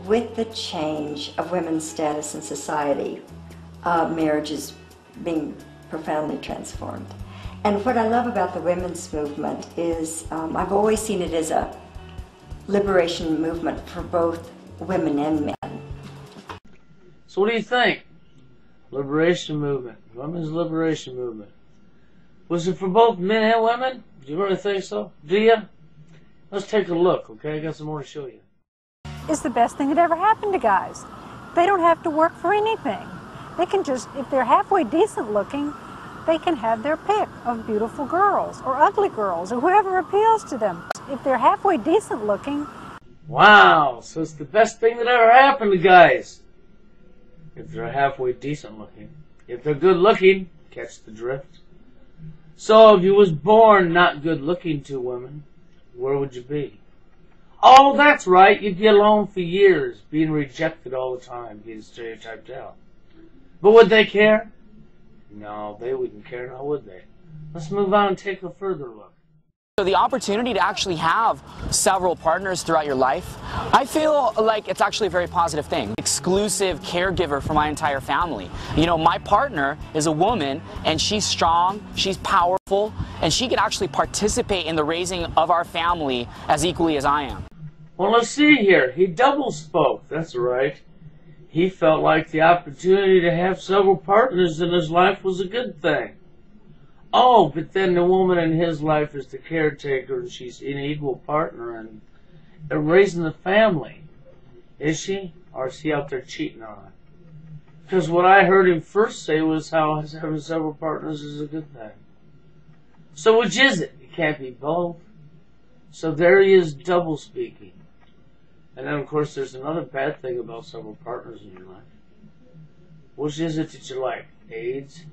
with the change of women's status in society, marriage is being profoundly transformed. And what I love about the women's movement is I've always seen it as a liberation movement for both women and men. So what do you think? Liberation movement, women's liberation movement. Was it for both men and women? Do you really think so? Do you? Let's take a look, okay? I got some more to show you. It's the best thing that ever happened to guys. They don't have to work for anything. They can just, if they're halfway decent looking, they can have their pick of beautiful girls or ugly girls or whoever appeals to them. If they're halfway decent looking. Wow, so it's the best thing that ever happened to guys. If they're halfway decent looking. If they're good looking, catch the drift. So if you was born not good looking to women, where would you be? Oh, that's right, you'd be alone for years, being rejected all the time, being stereotyped out. But would they care? No, they wouldn't care, now would they? Let's move on and take a further look. So the opportunity to actually have several partners throughout your life, I feel like it's actually a very positive thing. Exclusive caregiver for my entire family. You know, my partner is a woman, and she's strong, she's powerful, and she can actually participate in the raising of our family as equally as I am. Well, let's see here. He double spoke, that's right. He felt like the opportunity to have several partners in his life was a good thing. Oh, but then the woman in his life is the caretaker, and she's an equal partner and raising the family. Is she? Or is he out there cheating on her? Because what I heard him first say was how having several partners is a good thing. So which is it? It can't be both. So there he is double speaking. And then, of course, there's another bad thing about several partners in your life. Which is it that you like? AIDS?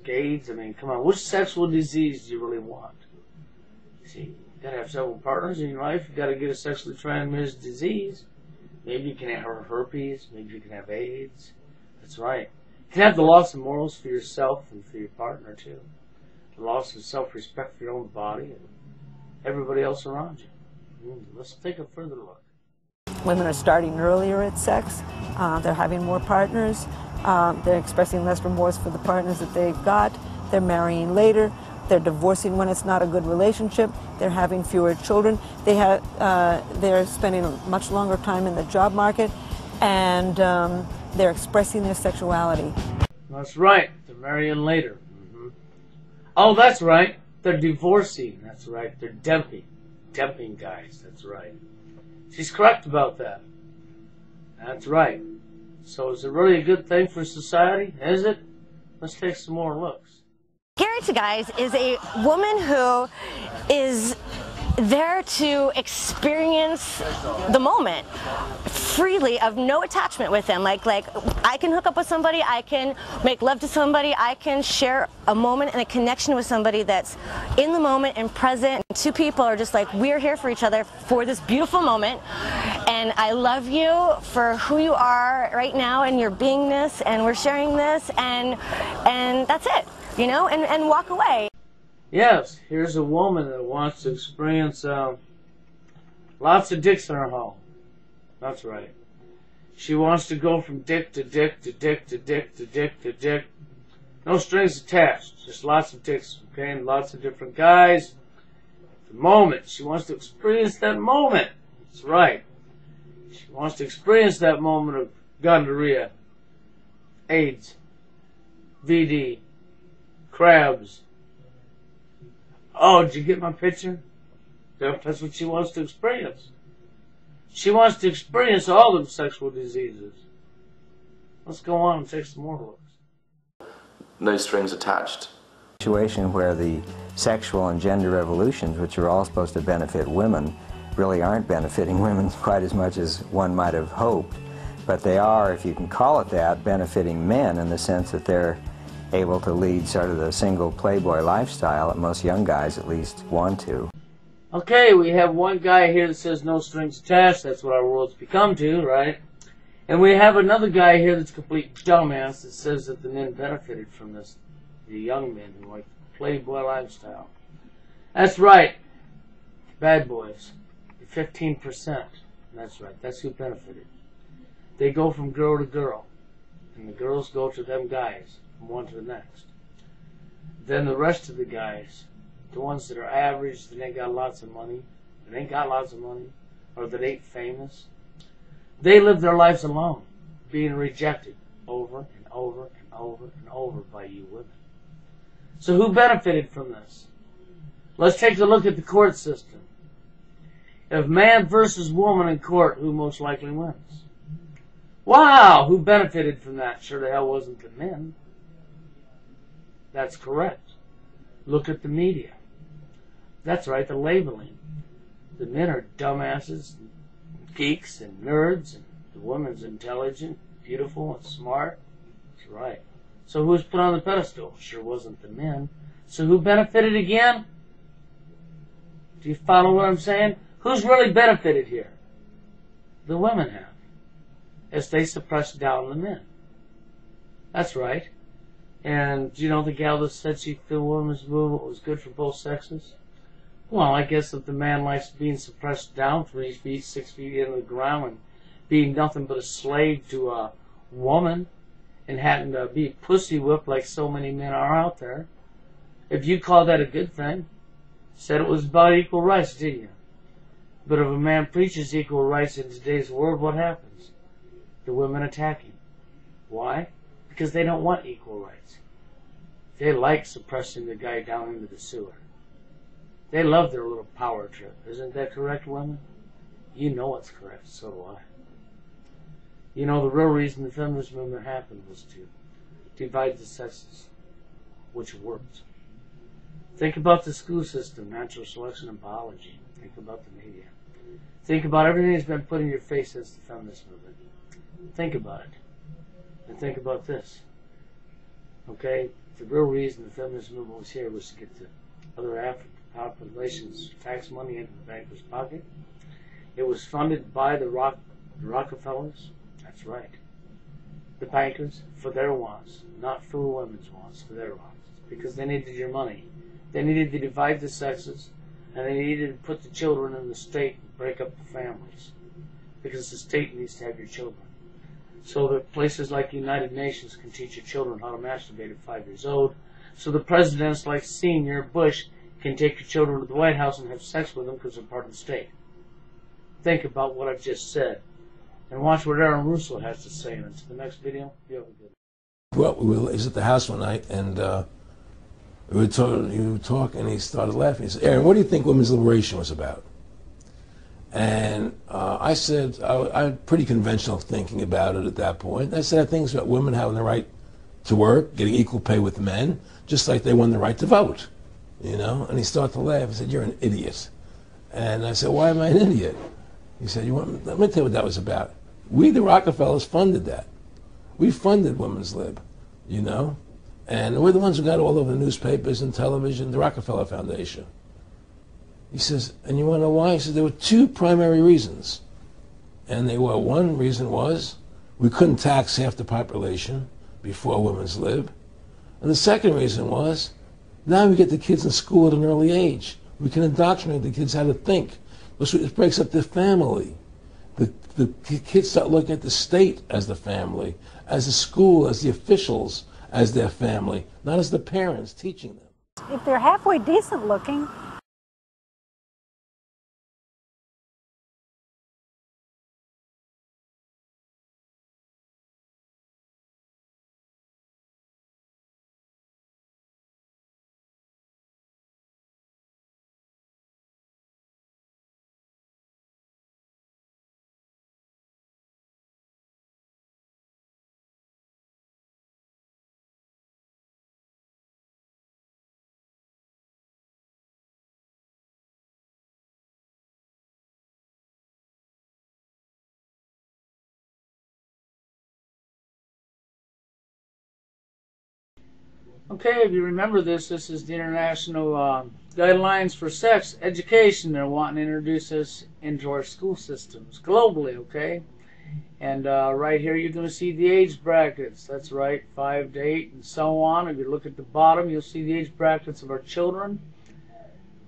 AIDS? I mean, come on. Which sexual disease do you really want? See, you gotta have several partners in your life. You gotta get a sexually transmitted disease. Maybe you can have herpes. Maybe you can have AIDS. That's right. You can have the loss of morals for yourself and for your partner, too. The loss of self-respect for your own body and everybody else around you. Let's take a further look. Women are starting earlier at sex. They're having more partners. They're expressing less remorse for the partners that they've got. They're marrying later. They're divorcing when it's not a good relationship. They're having fewer children. They're spending a much longer time in the job market, and they're expressing their sexuality. That's right. They're marrying later. Oh, that's right. They're divorcing. That's right. They're dumping. Dumping guys. That's right. She's correct about that. That's right. So is it really a good thing for society? Is it? Let's take some more looks. Married to Guys is a woman who is there to experience the moment freely, of no attachment with them. Like I can hook up with somebody, I can make love to somebody, I can share a moment and a connection with somebody that's in the moment and present. And two people are just like, we're here for each other for this beautiful moment, and I love you for who you are right now and your beingness, and we're sharing this, and that's it, you know, and walk away. Yes, here's a woman that wants to experience lots of dicks in her home. That's right. She wants to go from dick to dick to dick to dick to dick to dick. No strings attached, just lots of dicks, okay, and lots of different guys. The moment, she wants to experience that moment. That's right. She wants to experience that moment of gonorrhea, AIDS, VD, crabs. Oh, did you get my picture? That's what she wants to experience. She wants to experience all them sexual diseases. Let's go on and take some more looks. No strings attached. Situation where the sexual and gender revolutions, which are all supposed to benefit women, really aren't benefiting women quite as much as one might have hoped. But they are, if you can call it that, benefiting men in the sense that they're able to lead sort of the single playboy lifestyle that most young guys at least want to. Okay, we have one guy here that says no strings attached. That's what our world's become to, right? And we have another guy here that's a complete dumbass that says that the men benefited from this, the young men who like the playboy lifestyle. That's right, bad boys, 15%. That's right. That's who benefited. They go from girl to girl, and the girls go to them guys, from one to the next. Then the rest of the guys, the ones that are average, that ain't got lots of money, or that ain't famous, they live their lives alone, being rejected over and over and over and over by you women. So who benefited from this? Let's take a look at the court system. If man versus woman in court, who most likely wins? Wow, who benefited from that? Sure the hell wasn't the men. That's correct. Look at the media. That's right, the labeling. The men are dumbasses, geeks, and nerds, and the woman's intelligent, beautiful, and smart. That's right. So who was put on the pedestal? Sure wasn't the men. So who benefited again? Do you follow what I'm saying? Who's really benefited here? The women have, as they suppress down the men. That's right. And do you know the gal that said she felt the women's movement was good for both sexes? Well, I guess if the man likes being suppressed down 3 feet, 6 feet into the ground and being nothing but a slave to a woman and having to be pussy whipped like so many men are out there, if you call that a good thing, said it was about equal rights, didn't you? But if a man preaches equal rights in today's world, what happens? The women attack him. Why? Because they don't want equal rights. They like suppressing the guy down into the sewer. They love their little power trip. Isn't that correct, women? You know it's correct, so do I. You know, the real reason the feminist movement happened was to divide the sexes, which worked. Think about the school system, natural selection, and biology. Think about the media. Think about everything that's been put in your face since the feminist movement. Think about it. And think about this. Okay? The real reason the feminist movement was here was to get the other African population's tax money into the banker's pocket. It was funded by the Rockefellers. That's right. The bankers, for their wants, not for women's wants, for their wants. Because they needed your money. They needed to divide the sexes, and they needed to put the children in the state and break up the families. Because the state needs to have your children. So that places like the United Nations can teach your children how to masturbate at 5 years old. So the presidents like Senior Bush can take your children to the White House and have sex with them because they're part of the state. Think about what I've just said. And watch what Aaron Russo has to say. And until the next video, you have a good one. Well, we was at the house one night, and we were talking, and he started laughing. He said, "Aaron, what do you think women's liberation was about?" And I said, I had pretty conventional thinking about it at that point. I said, I think it's about women having the right to work, getting equal pay with men, just like they won the right to vote, you know? And he started to laugh. He said, "You're an idiot." And I said, "Why am I an idiot?" He said, let me tell you what that was about. We, the Rockefellers, funded that. We funded Women's Lib, you know? And we're the ones who got all over the newspapers and television, the Rockefeller Foundation. He says, and you want to know why? He says, there were 2 primary reasons. And they were, one reason was we couldn't tax half the population before Women's Lib. And the second reason was, now we get the kids in school at an early age. We can indoctrinate the kids how to think. It breaks up the family. The kids start looking at the state as the family, as the school, as the officials, as their family, not as the parents teaching them. If they're halfway decent looking, Okay, if you remember this is the International Guidelines for Sex Education. They're wanting to introduce this into our school systems globally, okay? And right here you're going to see the age brackets. That's right, 5 to 8 and so on. If you look at the bottom, you'll see the age brackets of our children.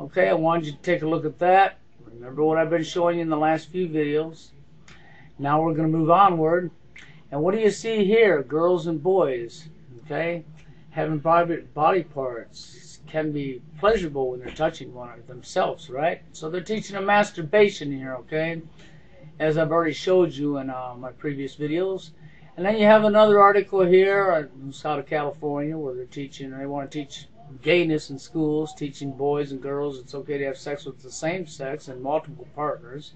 Okay, I wanted you to take a look at that. Remember what I've been showing you in the last few videos. Now we're going to move onward. And what do you see here? Girls and boys, okay? Having private body parts can be pleasurable when they're touching one of themselves, right? So they're teaching a masturbation here, okay? As I've already showed you in my previous videos. And then you have another article here in Southern California where they're teaching, they want to teach gayness in schools, teaching boys and girls it's okay to have sex with the same sex and multiple partners,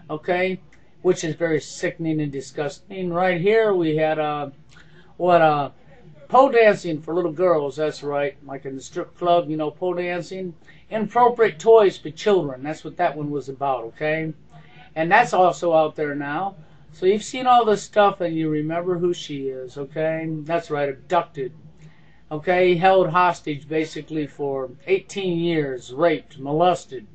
okay? Which is very sickening and disgusting. Right here we had pole dancing for little girls, that's right, like in the strip club, you know, pole dancing. Inappropriate toys for children, that's what that one was about, okay? And that's also out there now. So you've seen all this stuff and you remember who she is, okay? That's right, abducted. Okay, held hostage basically for 18 years, raped, molested.